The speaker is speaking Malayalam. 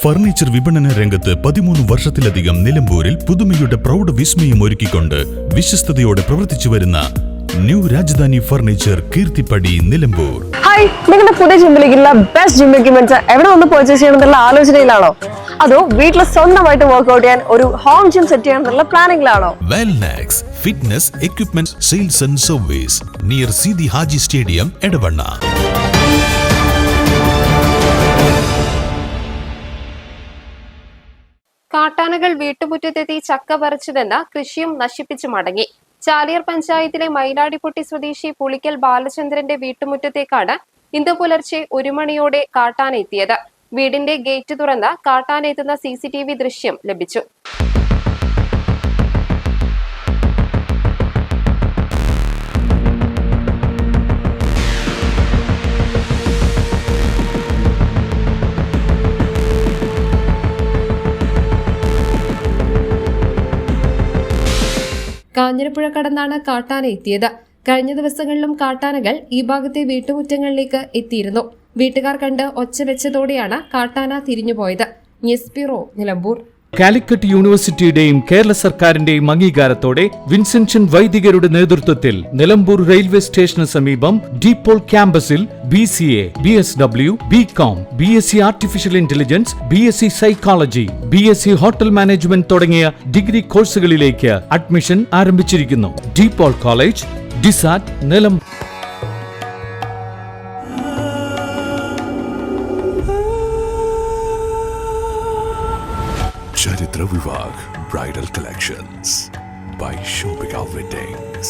ഫർണിച്ചർ വിപണന രംഗത്ത് 13 വർഷത്തിലധികം നിലമ്പൂരിൽ പുതുമയുടെ പ്രൗഢ വിസ്മയം ഒരുക്കിക്കൊണ്ട് വിശ്വസ്തയോടെ പ്രവർത്തിച്ചു വരുന്ന new Rajadhani furniture Keerthippadi Nilambur. Hi, നിങ്ങളുടെ പുതിയ ജിമ്മിലേക്കുള്ള ബെസ്റ്റ് ജിം എക്യുപ്മെന്റ്സ് എവിടെ വന്ന് പർച്ചേസ് ചെയ്യണമെന്നുള്ള ആലോചനയിലാണോ? അതോ വീട്ടിൽ സ്വന്തമായിട്ട് വർക്ക്ഔട്ട് ചെയ്യാൻ ഒരു ഹോം ജിം സെറ്റ് ചെയ്യാനുള്ള പ്ലാനിംഗിലാണോ? Welnex fitness equipment sales and service near Sidi Haji stadium Edavanna. കാട്ടാനകൾ വീട്ടുമുറ്റത്തെത്തി ചക്ക പറിച്ചതെന്ന് കൃഷിയും നശിപ്പിച്ചു മടങ്ങി. ചാലിയാർ പഞ്ചായത്തിലെ മൈലാടിപ്പൊട്ടി സ്വദേശി പുളിക്കൽ ബാലചന്ദ്രന്റെ വീട്ടുമുറ്റത്തേക്കാണ് ഇന്ന് പുലർച്ചെ 1 മണിയോടെ കാട്ടാന എത്തിയത്. വീടിന്റെ ഗേറ്റ് തുറന്ന് കാട്ടാന എത്തുന്ന CCTV ദൃശ്യം ലഭിച്ചു. കാഞ്ഞിരപ്പുഴ കടന്നാണ് കാട്ടാന എത്തിയത്. കഴിഞ്ഞ ദിവസങ്ങളിലും കാട്ടാനകൾ ഈ ഭാഗത്തെ വീട്ടുമുറ്റങ്ങളിലേക്ക് എത്തിയിരുന്നു. വീട്ടുകാർ കണ്ട് ഒച്ച വെച്ചതോടെയാണ് കാട്ടാന തിരിഞ്ഞുപോയത്. News bureau, Nilambur. കാലിക്കറ്റ് യൂണിവേഴ്സിറ്റിയുടെയും കേരള സർക്കാരിന്റെയും അംഗീകാരത്തോടെ വിൻസെൻഷൻ വൈദികരുടെ നേതൃത്വത്തിൽ നിലമ്പൂർ റെയിൽവേ സ്റ്റേഷന് സമീപം ഡീപോൾ ക്യാമ്പസിൽ BCA, BSW, BCom, BSc artificial intelligence, BSc psychology, BSc hotel management തുടങ്ങിയ ഡിഗ്രി കോഴ്സുകളിലേക്ക് അഡ്മിഷൻ ആരംഭിച്ചിരിക്കുന്നു. ഡീപോൾ കോളേജ്, ഡിസാറ്റ്, Nilambur. Charitra Vivag Bridal Collections by Shobhika Weddings.